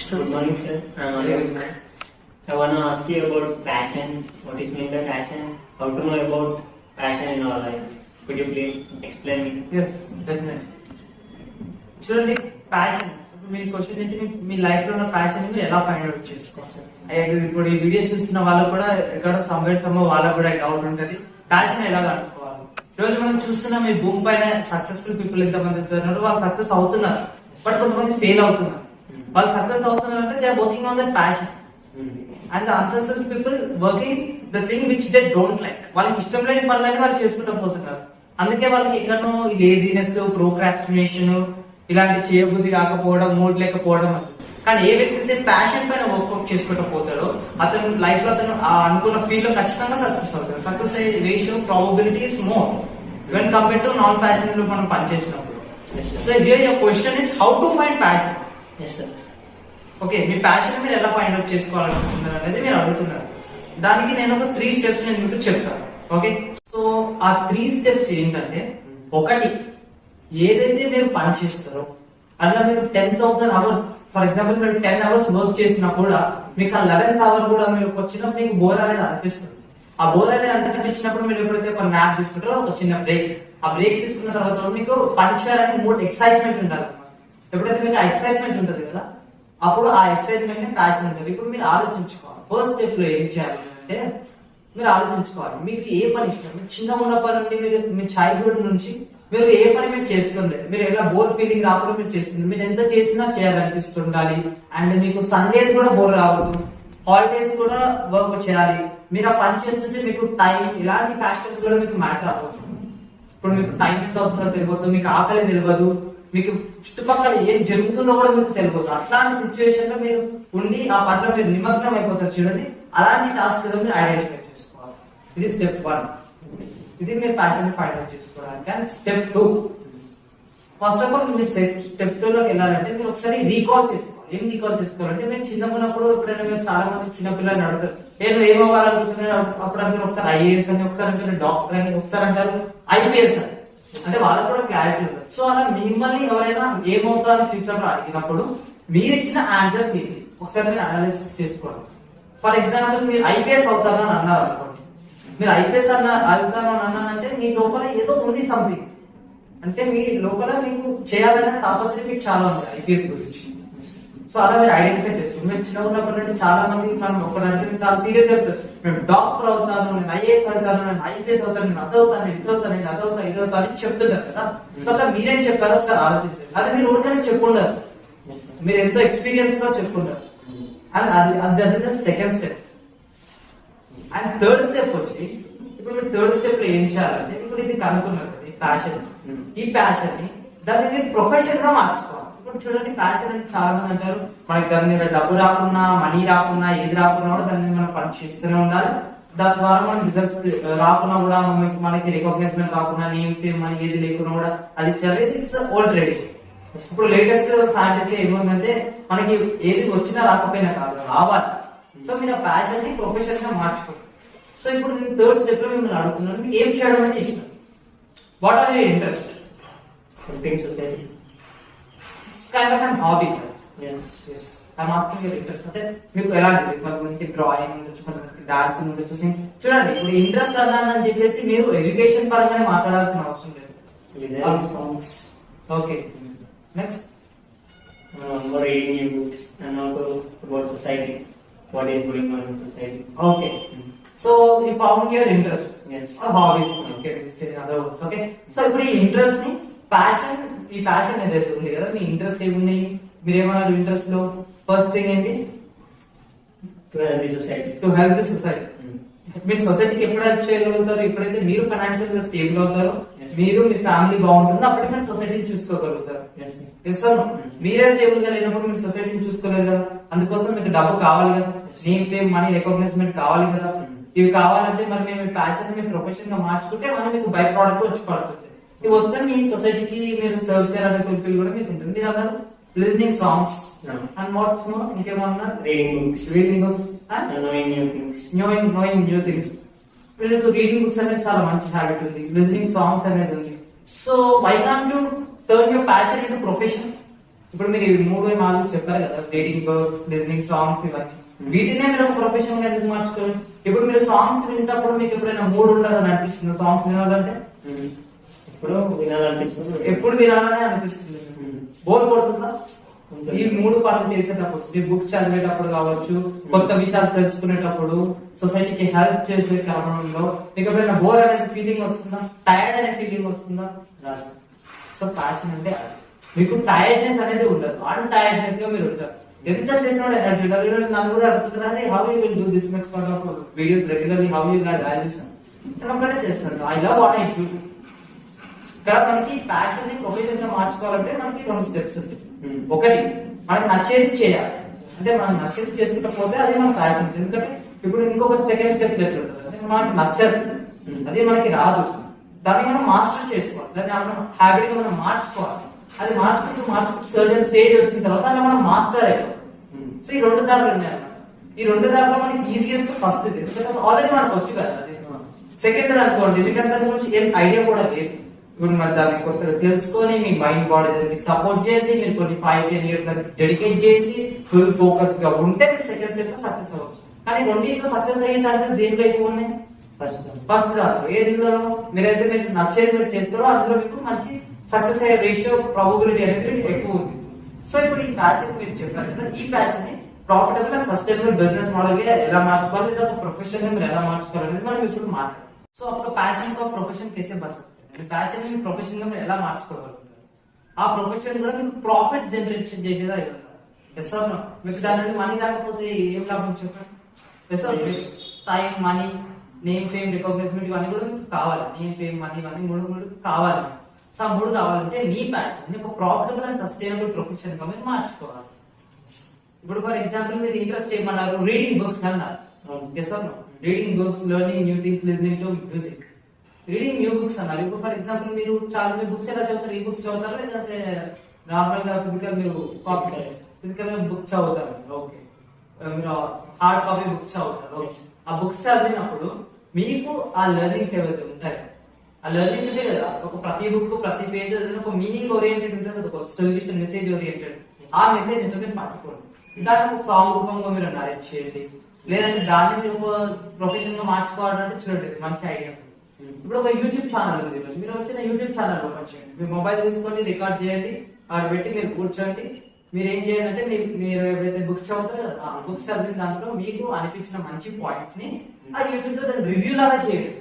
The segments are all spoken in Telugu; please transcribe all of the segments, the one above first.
Good morning, sir. I'm Arvind. I want to ask you about passion. What is meant by passion? How to know about passion in our life? Could you please explain me? Yes definite చూడండి ప్యాషన్ మీ క్వశ్చన్ ఏంటి మీ లైఫ్ లో ఉన్న ప్యాషన్ మీరు ఎలా ఫైండ్ అవుట్ చేసుకోవాలి ఇప్పుడు ఈ వీడియో చూస్తున్న వాళ్ళకు కూడా ఎక్కడ సమ్వేర్ వాళ్ళకు కూడా డౌట్ ఉంటది ప్యాషన్ ఎలా కనుక్కోవాలి రోజు మనం చూస్తున్న మీ భూమి పైన సక్సెస్ఫుల్ పీపుల్ ఎంతమంది ఉన్నారు వాళ్ళు సక్సెస్ అవుతున్నారు బట్ కొంతమంది ఫెయిల్ అవుతున్నారు వాళ్ళు సక్సెస్ అవుతున్నారు అంటే they are working on their passion and the unsuccessful people working the thing which they don't like వాళ్ళకి ఇష్టం లేని పనులన్నీ వాళ్ళు చేసుకుంటూ పోతున్నారు అందుకే వాళ్ళకి ఎక్కడో ఈ లేజినెస్ ప్రోక్రాస్టినేషన్ ఇలాంటి చేయబుద్ధి కాకపోవడం మూడ్ లేకపోవడం కానీ ఏ వ్యక్తి అయితే ప్యాషన్ పైన వర్క్అవుట్ చేసుకుంటూ పోతాడో అతను లైఫ్ లో అతను అనుకున్న ఫీల్డ్ లో ఖచ్చితంగా సక్సెస్ అవుతాడు సక్సెస్ అయ్యే ratio probability is more when compare to non passion లో మనం పనిచేసినప్పుడు so here your question is how to find passion okay మీ ప్యాషన్ మీరు ఎలా ఫైండ్ అవుట్ చేసుకోవాలనుకుంటున్నారు అనేది మీరు అడుగుతున్నారు దానికి నేను ఒక 3 స్టెప్స్ నేను మీకు చెప్తాను ఓకే సో ఆ 3 స్టెప్స్ ఏంటంటే ఒకటి ఏదైతే మీరు పని చేస్తారో అలా మీరు 10,000 అవర్స్ ఫర్ ఎగ్జాంపుల్ మీరు 10 అవర్స్ వర్క్ చేసినా కూడా మీకు ఆ 11th అవర్ కూడా మీరు వచ్చినప్పుడు మీకు బోర్ అనేది అనిపిస్తుంది ఆ బోర్ అనేది అనిపించినప్పుడు మీరు ఎప్పుడైతే ఒక న్యాప్ తీసుకుంటారో ఒక చిన్న బ్రేక్ ఆ బ్రేక్ తీసుకున్న తర్వాత మీకు పని చేయాలని మూడ్ ఎక్సైట్మెంట్ ఉండాలి ఎప్పుడైతే మీకు ఆ ఎక్సైట్మెంట్ ఉంటుంది కదా అప్పుడు ఆ ఎక్సైట్మెంట్ ని ప్యాషన్ ఉంటుంది ఇప్పుడు మీరు ఆలోచించుకోవాలి ఫస్ట్ స్టెప్ లో ఏం చేయాలి అంటే మీరు ఆలోచించుకోవాలి మీకు ఏ పని ఇష్టం చిన్నగా ఉన్నప్పటి నుండి మీరు మీ చైల్డ్హుడ్ నుంచి మీరు ఏ పని మీరు చేస్తుంది మీరు ఎలా బోర్ ఫీలింగ్ రాకుండా మీరు చేస్తుంది మీరు ఎంత చేసినా చేయాలనిపిస్తుండాలి అండ్ మీకు సండేస్ కూడా బోర్ రావద్దు హాలిడేస్ కూడా వర్క్ చేయాలి మీరు ఆ పని చేస్తుంటే మీకు టైం ఇలాంటి ఫ్యాక్టర్స్ కూడా మీకు మ్యాటర్ అవ్వదు ఇప్పుడు మీకు టైం ఎంత అవుతుందో తెలియదు మీకు ఆకలి తెలియదు మీకు చుట్టుపక్కల ఏం జరుగుతుందో కూడా మీకు తెలియదు అట్లాంటి సిచ్యువేషన్ లో మీరు ఉండి ఆ పనిలో మీరు నిమగ్నం అయిపోతారు చూడండి అలాంటి టాస్క్ మీరు ఐడెంటిఫై చేసుకోవాలి ఇది స్టెప్ 1 ఇది మీరు ప్యాషన్ ఫైండ్ అవుట్ చేసుకోవడానికి and step 2 first of all మీరు స్టెప్ 2 లోకి వెళ్ళాలంటే మీరు ఒకసారి రీకాల్ చేసుకోవాలి ఏం రీకాల్ చేసుకోవాలంటే మీరు చిన్నగా ఉన్నప్పుడు ఎప్పుడైనా మీరు చాలా మంది చిన్న పిల్లల్ని అడుగుతారు నేను ఏమవ్వాలనుకుంటున్నాను అప్పుడు అంటారు ఒకసారి ఐఏఎస్ అని ఒకసారి అంటారు డాక్టర్ అని ఒకసారి అంటారు ఐపీఎస్ అని అంటే వాళ్ళకు కూడా క్లారిటీ ఉంటుంది సో అలా మిమ్మల్ని ఎవరైనా ఏమవుతారని ఫ్యూచర్ లో అడిగినప్పుడు మీరు ఇచ్చిన ఆన్సర్స్ ఏంటి ఒకసారి మీరు అనాలిసిస్ చేసుకోవాలి ఫర్ ఎగ్జాంపుల్ మీరు ఐపీఎస్ అవుతారని అన్నారు అనుకోండి మీరు ఐపీఎస్ అవుతాను అని అన్నానంటే మీ లోపల ఏదో ఉంది సంథింగ్ అంటే మీ లోపల మీకు చేయాలనే తాపత్రయం మీకు చాలా ఉంది ఐపీఎస్ గురించి సో అలా మీరు ఐడెంటిఫై చేసుకోండి మీరు చిన్న ఉన్నప్పటి నుండి చాలా మంది మనం ఒకటి చాలా సీరియస్ చెప్తారు నేను డాక్టర్ అవుతాను నేను ఐఏఎస్ అవుతాను నేను ఐపీఎస్ అవుతాను నేను అదవుతాను ఇది అవుతాను నేను అదవుతా ఇది అవుతా అని చెప్తుంటారు కదా సో అలా మీరేం చెప్పారో ఒకసారి ఆలోచించండి అది మీరు ఊరికనే చెప్పుండారు మీరు ఎంతో ఎక్స్పీరియన్స్ గా చెప్పుంటారు అండ్ అది second step and third step వచ్చి ఇప్పుడు మీరు థర్డ్ స్టెప్ లో ఏం చేయాలంటే ఇప్పుడు ఇది కనుక్కున్నారు ఈ ప్యాషన్ ఈ ప్యాషన్ ని దాన్ని మీరు ప్రొఫెషన్ గా మార్చుకోవాలి ఇప్పుడు చూడండి ప్యాషన్ అంటే చాలా మంది అంటారు మనకి దాని మీద డబ్బు రాకున్నా మనీ రాకున్నా ఏది రాకున్నా కూడా దాన్ని మనం పని చేస్తూనే ఉండాలి దాని ద్వారా మనం రిజల్ట్స్ రాకున్నా కూడా మనకి రికగ్నైజ్మెంట్ రాకున్నా నేమ్ ఫేమ్ మనీ ఏది లేకున్నా కూడా అది చేయాలి ఇట్స్ ఓల్డ్ ట్రెడిషన్ ఇప్పుడు లేటెస్ట్ ఫ్యాంటసీ ఏముందంటే మనకి ఏది వచ్చినా రాకపోయినా కాదు రావాలి సో మీరు ఆ ప్యాషన్ ని ప్రొఫెషన్ గా మార్చుకోండి సో ఇప్పుడు నేను థర్డ్ స్టెప్ లో మిమ్మల్ని అడుగుతున్నాను మీకు ఏం చేయడం అంటే ఇష్టం what are your interest Helping society. It's kind of an hobby I'm asking your interest అంటే మీకు ఎలాంటిది కొంతమందికి డ్రాయింగ్ ఉండొచ్చు కొంతమందికి డాన్సింగ్ ఉండొచ్చు చూడండి ఇప్పుడు ఇంట్రెస్ట్ అన్నానని చెప్పేసి మీరు ఎడ్యుకేషన్ పరంగానే మాట్లాడాల్సిన అవసరం లేదు okay next Reading new books and also about society. What is going on in society? Okay so you found your interest Yes. Hobbies okay other words okay so ఇప్పుడు ఈ ఇంట్రెస్ట్ ని ప్యాషన్ ఈ ప్యాషన్ ఏదైతే ఉంది కదా మీ ఇంట్రెస్ట్ ఏమున్నాయి మీరు ఏమన్నారు ఇంట్రెస్ట్ లో ఫస్ట్ థింగ్ ఏంటి To help the society. To help the society మీరు సొసైటీకి ఎప్పుడు హెల్ప్ చేయగలుగుతారు ఎప్పుడైతే మీరు ఫైనాన్షియల్ గా స్టేబుల్ అవుతారో Yes. మీరు మీ ఫ్యామిలీ బాగుంటుందో అప్పుడు మీరు సొసైటీని చూసుకోగలుగుతారు Yes. మీరే స్టేబుల్ గా లేనప్పుడు మీరు సొసైటీని చూసుకోలేరు కదా అందుకోసం మీకు డబ్బు కావాలి కదా నేమ్ ఫేమ్ మనీ రికగ్నైజ్మెంట్ కావాలి కదా ఇవి కావాలంటే మరి మేము ప్యాషన్ మీ ప్రొఫెషన్ గా మార్చుకుంటే మనం మీకు బై ప్రోడక్ట్ వచ్చి పడుతుంది ఇవి వస్తే మీ సొసైటీకి మీరు సర్వ్ చేయాలనే ఫుల్ఫిల్ కూడా మీకు ఉంటుంది మీరు అన్నారు listening songs and what's more ఇంకేమన్నారు Reading books. and And knowing new things. knowing new things వీళ్ళకి రీడింగ్ బుక్స్ అనేది చాలా మంచి హ్యాబిట్ ఉంది లిజనింగ్ సాంగ్స్ అనేది ఉంది so why can't you turn your passion into profession ఇప్పుడు మీరు ఈ 3 4 చెప్పారు కదా, రీడింగ్ బుక్స్, లిజనింగ్ సాంగ్స్, ఇవన్నీ వీటినే మీరు ఒక ప్రొఫెషన్ గా ఎందుకు మార్చుకోవాలి? ఇప్పుడు మీరు సాంగ్స్ వింటప్పుడు మీకు ఎప్పుడైనా మూడ్ ఉండదని అనిపిస్తుంది సాంగ్స్ వినాలంటే? ఇప్పుడు వినాలనిపిస్తుంది, ఎప్పుడు వినాలనే అనిపిస్తుంది. బోర్ కొడుతుందా? ఈ 3 పనులు చేసేటప్పుడు, మీరు బుక్స్ చదివేటప్పుడు కావచ్చు, కొత్త విషయాలు తెలుసుకునేటప్పుడు, సొసైటీకి హెల్ప్ చేసే క్రమంలో మీకు ఎప్పుడైనా బోర్ అనే ఫీలింగ్ వస్తుందా? టైర్డ్ అనే ఫీలింగ్ వస్తుందా? సో ప్యాషన్ అంటే మీకు టైర్డ్నెస్ అనేది ఉండదు, అన్ టైర్డ్నెస్ గా మీరు ఉంటారు. ఎంత చేసినా ఎనర్జీ ఉంటారు. ఈరోజు నన్ను కూడా అడుగుతున్నారు, how you will do this much of videos regularly, how you got values? నేను ఒకటే చేస్తాను, I love what I do. ఇక్కడ మనకి ప్యాషన్ ని ప్రొఫెషన్ గా మార్చుకోవాలంటే మనకి 2 స్టెప్స్ ఉంటాయి. ఒకటి, మనకి నచ్చేది చేయాలి, అంటే మనం నచ్చేది చేసుకుంటా పోతే అది మన ప్యాషన్. ఎందుకంటే ఇప్పుడు ఇంకొక సెకండ్ స్టెప్ ఎట్లుంటుంది అంటే మనకి నచ్చదు, అది మనకి రాదు, దాన్ని మనం మాస్టర్ చేసుకోవాలి, దాన్ని మనం హ్యాబిట్ గా మనం మార్చుకోవాలి. అది మార్చుకుంటూ సర్టెన్ స్టేజ్ వచ్చిన తర్వాత అలా మనం మాస్టర్ అయిపోతాం. సో ఈ 2 దారులు ఉన్నాయి అన్నమాట. ఈ 2 దారులు మనకి ఈజియెస్ట్ ఫస్ట్ ఇది, ఎందుకంటే ఆల్రెడీ మనకు వచ్చు కదా. అది సెకండ్ అనుకోండి, మీకు దాని గురించి ఏం ఐడియా కూడా లేదు. ఇప్పుడు మరి దాన్ని కొత్తగా తెలుసుకొని మీ మైండ్ బాడీ దానికి సపోర్ట్ చేసి మీరు కొన్ని 5-10 years డెడికేట్ చేసి ఫుల్ ఫోకస్ గా ఉంటే మీరు సెకండ్ స్టెప్ లో సక్సెస్ అవ్వచ్చు. కానీ రెండింటిలో సక్సెస్ అయ్యే ఛాన్సెస్ దేంట్లో ఎక్కువ ఉన్నాయి? ఫస్ట్ దాంట్లో. ఏదిలో మీరైతే మీకు నచ్చేది మీరు చేస్తారో అందులో మీకు మంచి సక్సెస్ అయ్యే రేషియో, ప్రాబబిలిటీ అనేది ఎక్కువ ఉంది. సో ఇప్పుడు ఈ ప్యాషన్ మీరు చెప్పారు కదా, ఈ ప్యాషన్ ని profitable and sustainable business model గా ఎలా మార్చుకోవాలి, లేదా ఒక ప్రొఫెషన్ గా మీరు ఎలా మార్చుకోవాలి అనేది మనం ఇప్పుడు మాట్లాడాలి. సో అప్పుడు ప్యాషన్ को प्रोफेशन कैसे बन सकते हैं, ప్యాషన్ ని ప్రొఫెషన్ గా మీరు ఎలా మార్చుకోగలుగుతారు, ఆ ప్రొఫెషన్ కూడా మీకు ప్రాఫిట్ జనరేషన్ చేసేదా అయి ఉండాలి. Yes or no? మీకు దాని నుండి మనీ రాకపోతే ఏం లాభం చెప్పండి? Yes or? Time, money, name, fame, recognition ఇవన్నీ కూడా మీకు కావాలి. నేమ్, ఫేమ్, మనీ ఇవన్నీ మూడు కావాలి. సో 3 కావాలంటే మీ ప్యాషన్ ఒక ప్రాఫిటబుల్ అండ్ సస్టైనబుల్ ప్రొఫెషన్ గా మీరు మార్చుకోవాలి. ఇప్పుడు ఫర్ ఎగ్జాంపుల్ మీరు ఇంట్రెస్ట్ ఏమన్నారు? రీడింగ్ బుక్స్ అన్నారు. Reading books, learning new things, listening to music. Reading new books అన్నారు. ఇప్పుడు ఫర్ ఎగ్జాంపుల్ మీరు చాలా బుక్స్ ఎలా చదువుతారు? ఈ బుక్స్ చదువుతారు, లేదంటే నార్మల్ గా ఫిజికల్ మీరు ఫిజికల్ బుక్ చదువుతారు. ఓకే, మీరు హార్డ్ కాపీ బుక్స్ చదువుతారు. ఆ బుక్స్ చదివినప్పుడు మీకు ఆ లెర్నింగ్స్ ఏవైతే ఉంటాయి, ఆ లెర్నింగ్స్ ఉంటాయి కదా, ఒక ప్రతి బుక్, ప్రతి పేజ్ ఒక మీనింగ్ ఓరియంటెడ్ ఉంటుంది, ఒక సొల్యూషన్, మెసేజ్ ఓరియంటెడ్. ఆ మెసేజ్ ఎంతో మీరు పట్టుకోండి, దాన్ని ఒక సాంగ్ రూపంగా మీరు నరేట్ చేయండి, లేదంటే దాన్ని మీరు ఒక ప్రొఫెషన్ గా మార్చుకోవాలంటే చూడండి, మంచి ఐడియా. ఇప్పుడు ఒక యూట్యూబ్ ఛానల్ ఉంది, మీరు వచ్చిన యూట్యూబ్ ఛానల్ ఓపెన్ చేయండి, మీ మొబైల్ తీసుకొని రికార్డ్ చేయండి, ఆడ పెట్టి మీరు కూర్చోండి. మీరు ఏం చేయాలంటే మీరు ఏవైతే బుక్స్ చదువుతారో ఆ బుక్స్ చదివిన దాంట్లో మీకు అనిపించిన మంచి పాయింట్స్ ని ఆ యూట్యూబ్ లో దాన్ని రివ్యూ లాగా చేయండి.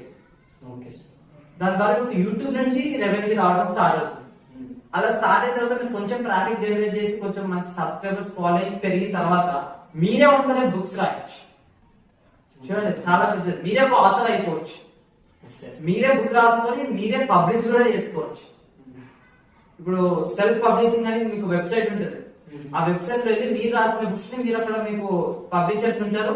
దాని ద్వారా మీకు యూట్యూబ్ నుంచి రెవెన్యూ రావడం స్టార్ట్ అవుతుంది. అలా స్టార్ట్ అయిన తర్వాత మీరు కొంచెం ట్రాఫిక్ జనరేట్ చేసి కొంచెం మంచి సబ్స్క్రైబర్స్ ఫాలోయింగ్ పెరిగిన తర్వాత మీరే ఒకరే బుక్స్ రాయొచ్చు. చూడండి, చాలా పెద్దది. మీరే ఒక ఆథర్ అయిపోవచ్చు, మీరే బుక్ రాసుకొని మీరే పబ్లిష్ కూడా చేసుకోవచ్చు. ఇప్పుడు సెల్ఫ్ పబ్లిషింగ్ అని మీకు వెబ్సైట్ ఉంటుంది, ఆ వెబ్సైట్ లో వెళ్ళి మీరు రాసిన బుక్స్ ని మీరు అక్కడ మీకు పబ్లిషర్స్ ఉంటారు,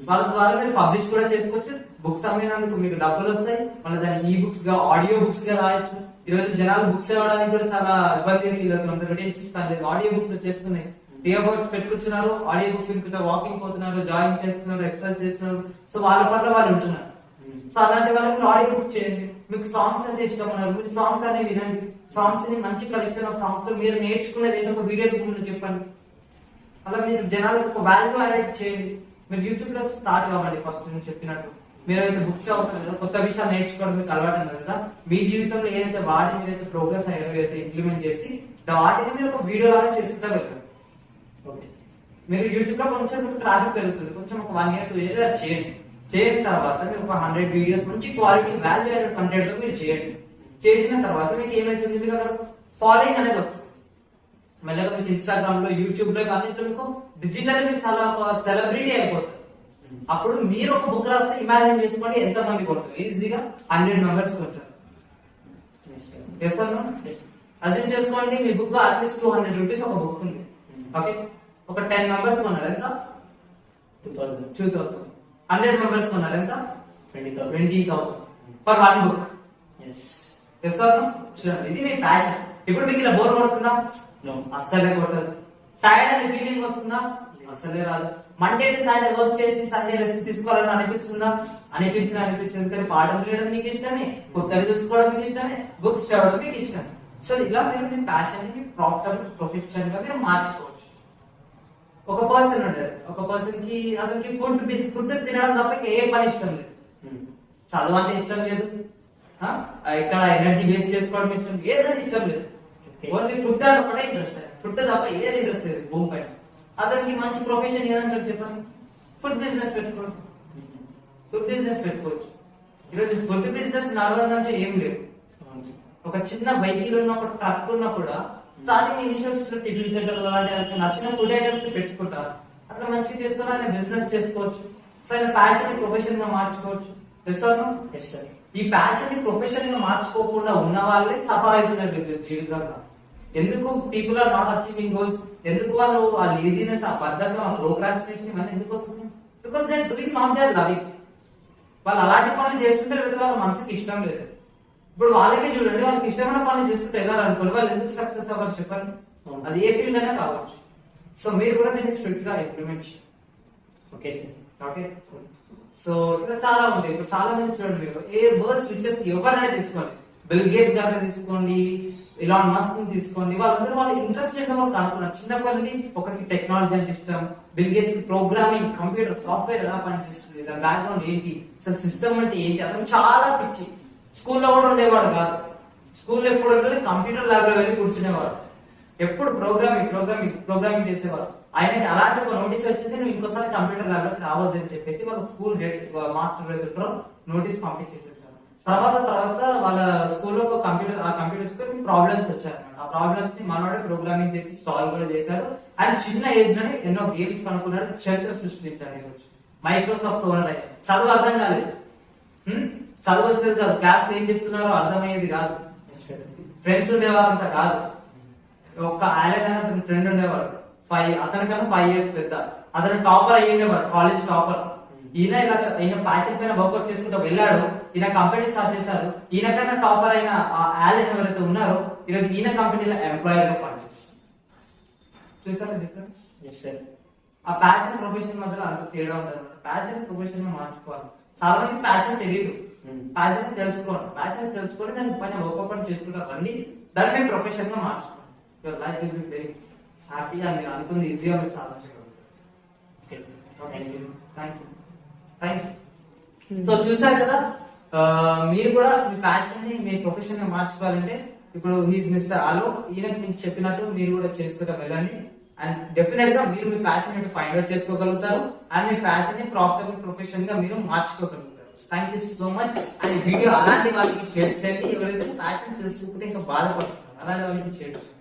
వాళ్ళ ద్వారా మీరు పబ్లిష్ కూడా చేసుకోవచ్చు. బుక్స్ అమ్మినందుకు మీకు డబ్బులు వస్తాయి, మళ్ళీ దాన్ని ఈ బుక్స్ గా, ఆడియో బుక్స్ గా రాయొచ్చు. ఈ రోజు జనాలు బుక్స్ చదవడానికి కూడా చాలా ఇబ్బంది లేదు, ఆడియో బుక్స్ వచ్చేస్తున్నాయి. ఇయర్ బడ్స్ పెట్టుకుంటున్నారు, ఆడియో బుక్స్ వినిపించారు, వాకింగ్ పోతున్నారు, జాగింగ్ చేస్తున్నారు, ఎక్సర్సైజ్ చేస్తున్నారు. సో వాళ్ళ పట్ల వాళ్ళు ఉంటున్నారు. సో అలాంటి వాళ్ళకి ఆడియో బుక్స్ చేయండి. మీకు సాంగ్స్ అంటే ఇష్టం ఉన్నారు, మీరు సాంగ్స్ అనేవి వినండి. సాంగ్స్ ని మంచి కలెక్షన్ ఆఫ్ సాంగ్స్ లో మీరు నేర్చుకునేది ఏంటో ఒక వీడియో రూపంలో చెప్పండి. అలా మీరు జనాలకు ఒక వాల్యూ యాడ్ చేయండి. మీరు యూట్యూబ్ లో స్టార్ట్ కావాలి. ఫస్ట్ నేను చెప్పినట్టు మీరు ఏదైతే బుక్స్ అవుతారు కదా, కొత్త విషయాలు నేర్చుకోవడం మీకు అలవాటు ఉంది కదా, మీ జీవితంలో ఏదైతే వాటి మీదైతే ప్రోగ్రెస్ అయ్యారో, ఏదైతే ఇంప్లిమెంట్ చేసి వాటిని మీరు ఒక వీడియో లాగా చేసుకుంటా వెళ్ళండి. మీరు యూట్యూబ్ లో కొంచెం ట్రాఫిక్ పెరుగుతుంది, కొంచెం ఒక 1 year 2 years అది చేయండి. చేసిన తర్వాత మీరు ఒక 100 వీడియోస్ మంచి క్వాలిటీ వాల్యూ యాడెడ్ కంటెంట్ తో మీరు చేయండి. చేసిన తర్వాత మీకు ఏమైతుంది, మీకు అక్కడ ఫాలోయింగ్ అనేది వస్తుంది. మెల్లగా మీకు ఇన్స్టాగ్రామ్ లో, యూట్యూబ్ లో, అన్నింటిలో మీకు డిజిటల్ మీకు చాలా సెలబ్రిటీ అయిపోతుంది. అప్పుడు మీరు ఒక బుక్ రాస్తే ఇమాజిన్ చేసుకోండి ఎంత మంది కొంటారు. ఈజీగా 100 members కొంటారు. అజ్యూమ్ చేసుకోండి మీ బుక్ అట్లీస్ట్ 200 rupees ఒక బుక్ ఉంది. ఓకే, ఒక 10 members కొన్నారు ఎంత? 2000. 100 members కొన్నారు ఎంత? 20,000 ఫర్ 1 book. చూడండి, ఇది మీ ప్యాషన్. ఇప్పుడు మీకు ఇలా బోర్ కొడుతుందా? అస్సలే కొట్టదు. టైర్డ్ అనే ఫీలింగ్ వస్తుందా? అస్సలే రాదు. మండే టు సాటర్డే వర్క్ చేసి సండే రెస్ట్ తీసుకోవాలని అనిపిస్తుందా? అనిపించింది. కానీ పాఠం చేయడం మీకు ఇష్టమే, కొత్తవి తెలుసుకోవడం మీకు ఇష్టమే, బుక్స్ చదవడం మీకు ఇష్టమే. సో ఇలా మీరు మీ ప్యాషన్ ని ప్రాఫిటబుల్ ప్రొఫెషన్ గా మీరు మార్చుకోవచ్చు. ఒక పర్సన్ ఉంటారు, ఒక పర్సన్ కి అతనికి ఫుడ్ తినడం తప్ప ఏ పని ఇష్టం లేదు. చదువు అంటే ఇష్టం లేదు, ఇక్కడ ఎనర్జీ వేస్ట్ చేసుకోవడం ఇష్టం లేదు, ఏదైనా ఇష్టం లేదు. ఓన్లీ ఫుడ్ అని ఒకటే ఇంట్రెస్ట్, ఫుడ్ తప్ప ఏది ఇంట్రెస్ట్ లేదు భూమి పైన. అతనికి మంచి ప్రొఫెషన్ ఏదంటారు చెప్పండి? ఫుడ్ బిజినెస్ పెట్టుకోండి. ఫుడ్ బిజినెస్ పెట్టుకోవచ్చు. ఈరోజు ఫుడ్ బిజినెస్ నడవదంటే ఏం లేదు. ఒక చిన్న వెహికల్ ఉన్న, ఒక ట్రక్ ఉన్నా కూడా స్టార్టింగ్ ఇనిషియల్స్ టిఫిన్ సెంటర్ అలాంటి నచ్చిన ఫుడ్ ఐటమ్స్ పెట్టుకుంటారు. అట్లా మంచిగా చేసుకుని ఆయన బిజినెస్ చేసుకోవచ్చు. సో ఆయన ప్యాషన్ ప్రొఫెషన్ గా మార్చుకోవచ్చు. ఈ ప్యాషన్ ని ప్రొఫెషన్ గా మార్చుకోకుండా ఉన్న వాళ్ళే సఫర్ అవుతున్నారు జీవితంలో. ఎందుకు people are not achieving goals? ఎందుకు వాళ్ళు ఆ లేజినెస్, ఆ బద్ధకం, ఆ ప్రోక్రాస్టినేషన్ ఇవన్నీ ఎందుకు వస్తుంది? Because they are doing not their loving. వాళ్ళు అలాంటి పనులు చేస్తుంటే లేదా వాళ్ళ మనసుకి ఇష్టం లేదు. ఇప్పుడు వాళ్ళకే చూడండి, వాళ్ళకి ఇష్టమైన పనులు చేస్తుంటే వెళ్ళాలనుకోండి, వాళ్ళు ఎందుకు సక్సెస్ అవ్వాలి చెప్పండి? అది ఏ ఫీల్డ్ అయినా కావచ్చు. సో మీరు కూడా దీన్ని స్ట్రిక్ట్ గా ఇంప్లిమెంట్ చేయండి. Okay sir. ఓకే, సో ఇంకా చాలా ఉంటాయి. ఇప్పుడు చాలా మంది చూడండి, మీరు ఏ వరల్డ్స్ రిచెస్ట్ ఎవరైనా తీసుకోండి, బిల్ గేట్స్ గారిని తీసుకోండి, ఇలాన్ మస్క్ ని తీసుకోండి, వాళ్ళందరూ వాళ్ళ ఇంట్రెస్ట్ ఏంటో వాళ్ళు కనుక్కున్నారు. చిన్నప్పటి నుండి ఒకరికి టెక్నాలజీ అంటే ఇష్టం, బిల్ గేట్స్ కి ప్రోగ్రామింగ్, కంప్యూటర్ సాఫ్ట్వేర్ ఎలా పనిచేస్తుంది, దాని బ్యాక్గ్రౌండ్ ఏంటి, అసలు సిస్టమ్ అంటే ఏంటి, అతను చాలా పిచ్చి. స్కూల్లో కూడా ఉండేవాడు కాదు. స్కూల్లో ఎప్పుడు వెళ్ళి కంప్యూటర్ ల్యాబ్ లో వెళ్ళి కూర్చునేవాడు. ఎప్పుడు ప్రోగ్రామింగ్ చేసేవారు. ఆయనకి అలాంటి ఒక నోటీస్ వచ్చింది, నువ్వు ఇంకోసారి కంప్యూటర్ ల్యాబ్ లోకి రావద్దు అని చెప్పేసి వాళ్ళ స్కూల్ మాస్టర్ ఎదురు నోటీస్ పంపించేసేసారు. తర్వాత వాళ్ళ స్కూల్లో ఒక కంప్యూటర్స్ ప్రాబ్లమ్స్ వచ్చారు. ఆ ప్రాబ్లమ్స్ ని మనోడే ప్రోగ్రామింగ్ చేసి సాల్వ్ కూడా చేశారు. ఆయన చిన్న ఏజ్ లోనే ఎన్నో గేమ్స్ కనుక్కున్నాడు, చరిత్ర సృష్టించాడు. ఈరోజు మైక్రోసాఫ్ట్ ఓనర్ అయ్యాడు. చదువు అర్థం కాలేదు, చదువు వచ్చేది కాదు, క్లాస్ ఏం చెప్తున్నారో అర్థమయ్యేది కాదు, ఫ్రెండ్స్ ఉండేవారంతా కాదు. ఒక్క ఐలాండ్ అని అతని ఫ్రెండ్ ఉండేవాడు, అతనికన్నా 5 years పెద్ద. అతను టాపర్ అయ్యి ఉండేవాడు, కాలేజ్ టాపర్. ఈయన ప్యాషన్ పైన వర్కౌట్ చేసుకుంటూ వెళ్ళాడు. ఈయన కంపెనీ స్టార్ట్ చేశారు. ఈయన కన్నా టాపర్ అయిన ఆలెన్ ఎవరైతే ఉన్నారో ఈరోజు ఈయన కంపెనీలో ఎంప్లాయర్ గా పనిచేస్తారు. చూసారా డిఫరెన్స్? ఆ ప్యాషన్ ప్రొఫెషన్ మధ్యలో అంత తేడా ఉంటుంది. ప్యాషన్ ప్రొఫెషన్ గా మార్చుకోవాలి. చాలా మంది ప్యాషన్ తెలియదు, ప్యాషన్ తెలుసుకోండి. ప్యాషన్ తెలుసుకొని దాని పైన వర్కౌట్ చేసుకుంటారు రండి, దాన్ని మేము ప్రొఫెషన్ గా మార్చుకోండి. Your life will be very happy అని మీరు అనుకుంది ఈజీగా మీరు సాధించగలుగుతారు. Thank you. సో చూసారు కదా, మీరు కూడా మీ ప్యాషన్ ని మీ ప్రొఫెషన్ గా మార్చుకోవాలంటే ఇప్పుడు హీస్ మిస్టర్ ఆలో, ఈయనకి మీకు చెప్పినట్టు మీరు కూడా చేసుకుంటూ వెళ్ళండి. అండ్ డెఫినెట్ గా మీరు మీ ప్యాషన్ ఫైండ్ అవుట్ చేసుకోగలుగుతారు. అండ్ మీ ప్యాషన్ ని ప్రాఫిటబుల్ ప్రొఫెషన్ గా మీరు మార్చుకోగలుగుతారు. Thank you so much. And video అలాంటి వాళ్ళకి షేర్ చేయండి. ఎవరైతే ప్యాషన్ తెలుసుకుంటే ఇంకా బాధపడుతున్నారు అలాంటి వాళ్ళకి షేర్ చేయండి.